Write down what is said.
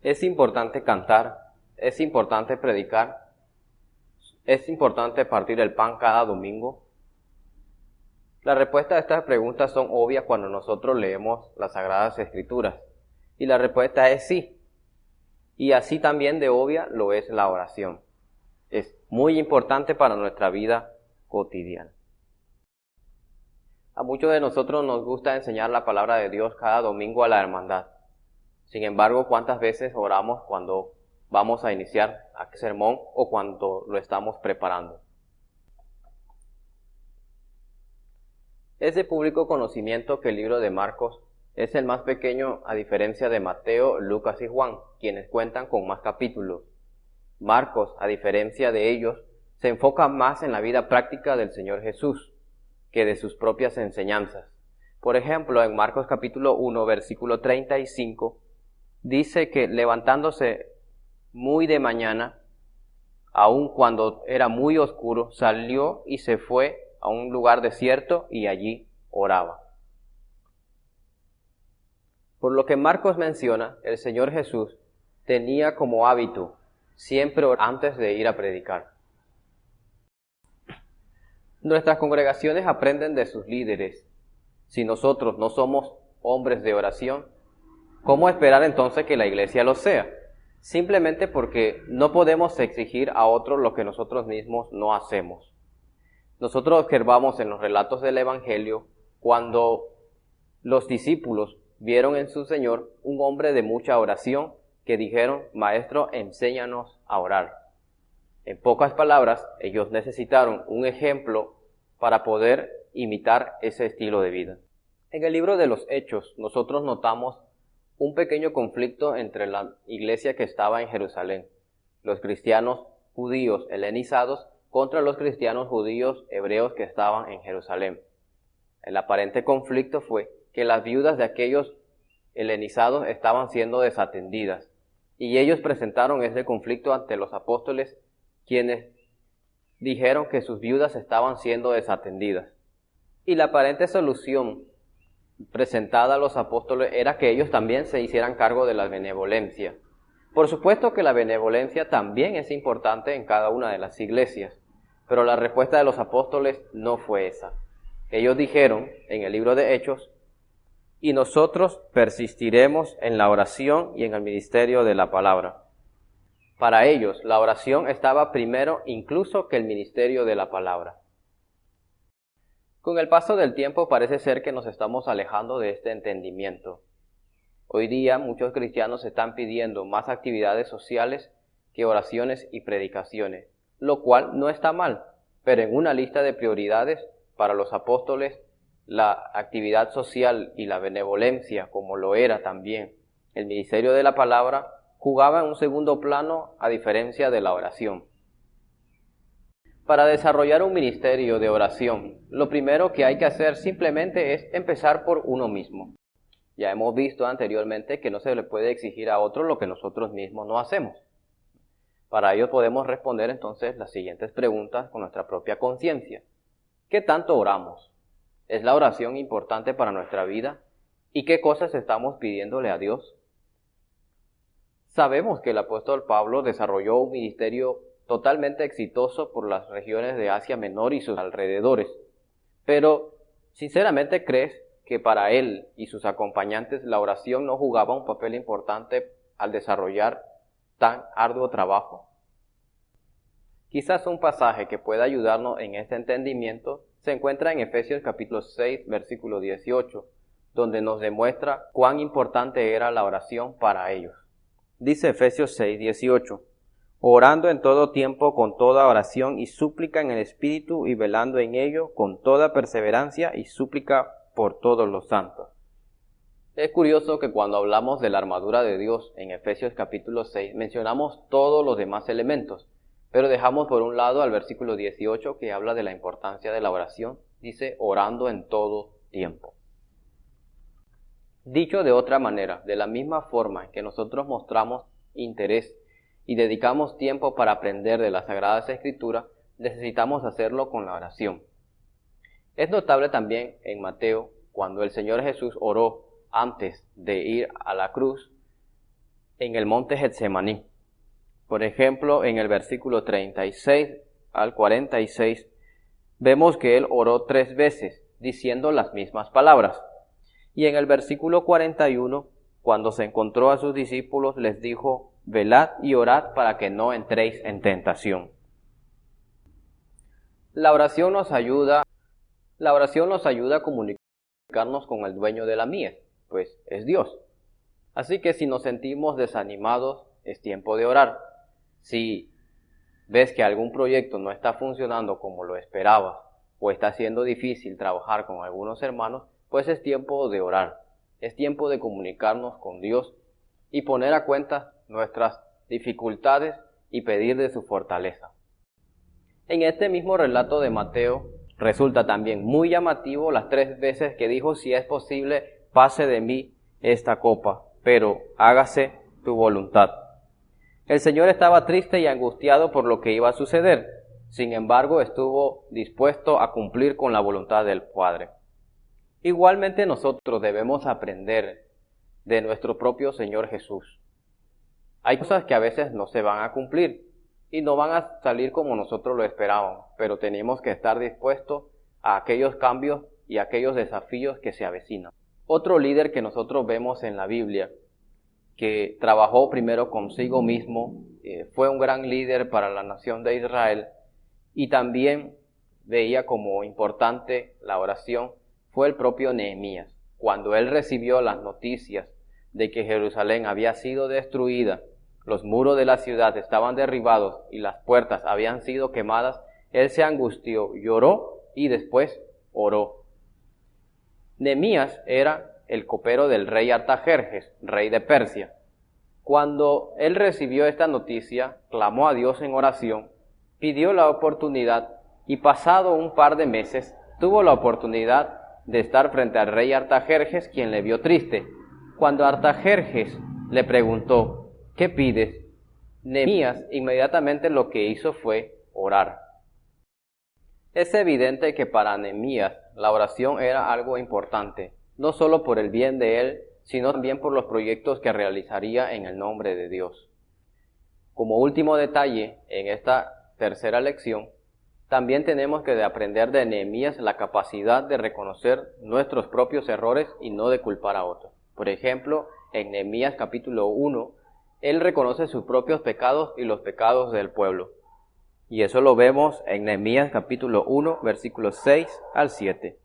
¿Es importante cantar? ¿Es importante predicar? ¿Es importante partir el pan cada domingo? La respuesta a estas preguntas son obvias cuando nosotros leemos las Sagradas Escrituras. Y la respuesta es sí. Y así también de obvia lo es la oración. Es muy importante para nuestra vida cotidiana. A muchos de nosotros nos gusta enseñar la palabra de Dios cada domingo a la hermandad. Sin embargo, ¿cuántas veces oramos cuando vamos a iniciar aquel sermón o cuando lo estamos preparando? Es de público conocimiento que el libro de Marcos es el más pequeño a diferencia de Mateo, Lucas y Juan, quienes cuentan con más capítulos. Marcos, a diferencia de ellos, se enfoca más en la vida práctica del Señor Jesús que de sus propias enseñanzas. Por ejemplo, en Marcos capítulo 1, versículo 35, dice que levantándose muy de mañana, aun cuando era muy oscuro, salió y se fue a un lugar desierto y allí oraba. Por lo que Marcos menciona, el Señor Jesús tenía como hábito siempre orar antes de ir a predicar. Nuestras congregaciones aprenden de sus líderes. Si nosotros no somos hombres de oración, ¿cómo esperar entonces que la iglesia lo sea? Simplemente porque no podemos exigir a otros lo que nosotros mismos no hacemos. Nosotros observamos en los relatos del Evangelio cuando los discípulos vieron en su Señor un hombre de mucha oración que dijeron: Maestro, enséñanos a orar. En pocas palabras, ellos necesitaron un ejemplo para poder imitar ese estilo de vida. En el libro de los Hechos, nosotros notamos un pequeño conflicto entre la iglesia que estaba en Jerusalén, los cristianos judíos helenizados contra los cristianos judíos hebreos que estaban en Jerusalén. El aparente conflicto fue que las viudas de aquellos helenizados estaban siendo desatendidas, y ellos presentaron ese conflicto ante los apóstoles, quienes dijeron que sus viudas estaban siendo desatendidas. Y la aparente solución presentada a los apóstoles era que ellos también se hicieran cargo de la benevolencia. Por supuesto que la benevolencia también es importante en cada una de las iglesias, pero la respuesta de los apóstoles no fue esa. Ellos dijeron en el libro de Hechos: y nosotros persistiremos en la oración y en el ministerio de la palabra. Para ellos, la oración estaba primero incluso que el ministerio de la palabra. Con el paso del tiempo parece ser que nos estamos alejando de este entendimiento. Hoy día muchos cristianos están pidiendo más actividades sociales que oraciones y predicaciones, lo cual no está mal, pero en una lista de prioridades para los apóstoles, la actividad social y la benevolencia, como lo era también el ministerio de la palabra, jugaba en un segundo plano a diferencia de la oración. Para desarrollar un ministerio de oración, lo primero que hay que hacer simplemente es empezar por uno mismo. Ya hemos visto anteriormente que no se le puede exigir a otro lo que nosotros mismos no hacemos. Para ello podemos responder entonces las siguientes preguntas con nuestra propia conciencia. ¿Qué tanto oramos? ¿Es la oración importante para nuestra vida? ¿Y qué cosas estamos pidiéndole a Dios? Sabemos que el apóstol Pablo desarrolló un ministerio totalmente exitoso por las regiones de Asia Menor y sus alrededores. Pero, ¿sinceramente crees que para él y sus acompañantes la oración no jugaba un papel importante al desarrollar tan arduo trabajo? Quizás un pasaje que pueda ayudarnos en este entendimiento se encuentra en Efesios capítulo 6, versículo 18, donde nos demuestra cuán importante era la oración para ellos. Dice Efesios 6, 18, orando en todo tiempo con toda oración y súplica en el Espíritu y velando en ello con toda perseverancia y súplica por todos los santos. Es curioso que cuando hablamos de la armadura de Dios en Efesios capítulo 6 mencionamos todos los demás elementos, pero dejamos por un lado al versículo 18 que habla de la importancia de la oración, dice orando en todo tiempo. Dicho de otra manera, de la misma forma en que nosotros mostramos interés y dedicamos tiempo para aprender de las Sagradas Escrituras, necesitamos hacerlo con la oración. Es notable también en Mateo, cuando el Señor Jesús oró antes de ir a la cruz, en el monte Getsemaní. Por ejemplo, en el versículo 36 al 46, vemos que él oró 3 veces, diciendo las mismas palabras. Y en el versículo 41, cuando se encontró a sus discípulos, les dijo: velad y orad para que no entréis en tentación. La oración nos ayuda a comunicarnos con el dueño de la mies, pues es Dios. Así que si nos sentimos desanimados, es tiempo de orar. Si ves que algún proyecto no está funcionando como lo esperabas, o está siendo difícil trabajar con algunos hermanos, pues es tiempo de orar. Es tiempo de comunicarnos con Dios y poner a cuenta nuestras dificultades y pedir de su fortaleza. En este mismo relato de Mateo, resulta también muy llamativo las 3 veces que dijo: si es posible, pase de mí esta copa, pero hágase tu voluntad. El Señor estaba triste y angustiado por lo que iba a suceder. Sin embargo, estuvo dispuesto a cumplir con la voluntad del Padre. Igualmente nosotros debemos aprender de nuestro propio Señor Jesús. Hay cosas que a veces no se van a cumplir y no van a salir como nosotros lo esperábamos, pero tenemos que estar dispuestos a aquellos cambios y a aquellos desafíos que se avecinan. Otro líder que nosotros vemos en la Biblia, que trabajó primero consigo mismo, fue un gran líder para la nación de Israel y también veía como importante la oración, fue el propio Nehemías. Cuando él recibió las noticias de que Jerusalén había sido destruida, los muros de la ciudad estaban derribados y las puertas habían sido quemadas, él se angustió, lloró y después oró. Nehemías era el copero del rey Artajerjes, rey de Persia. Cuando él recibió esta noticia, clamó a Dios en oración, pidió la oportunidad y pasado un par de meses tuvo la oportunidad de estar frente al rey Artajerjes, quien le vio triste. Cuando Artajerjes le preguntó: ¿qué pides?, Nehemías inmediatamente lo que hizo fue orar. Es evidente que para Nehemías la oración era algo importante, no solo por el bien de él, sino también por los proyectos que realizaría en el nombre de Dios. Como último detalle, en esta tercera lección, también tenemos que aprender de Nehemías la capacidad de reconocer nuestros propios errores y no de culpar a otros. Por ejemplo, en Nehemías capítulo 1, él reconoce sus propios pecados y los pecados del pueblo. Y eso lo vemos en Nehemías capítulo 1, versículos 6 al 7.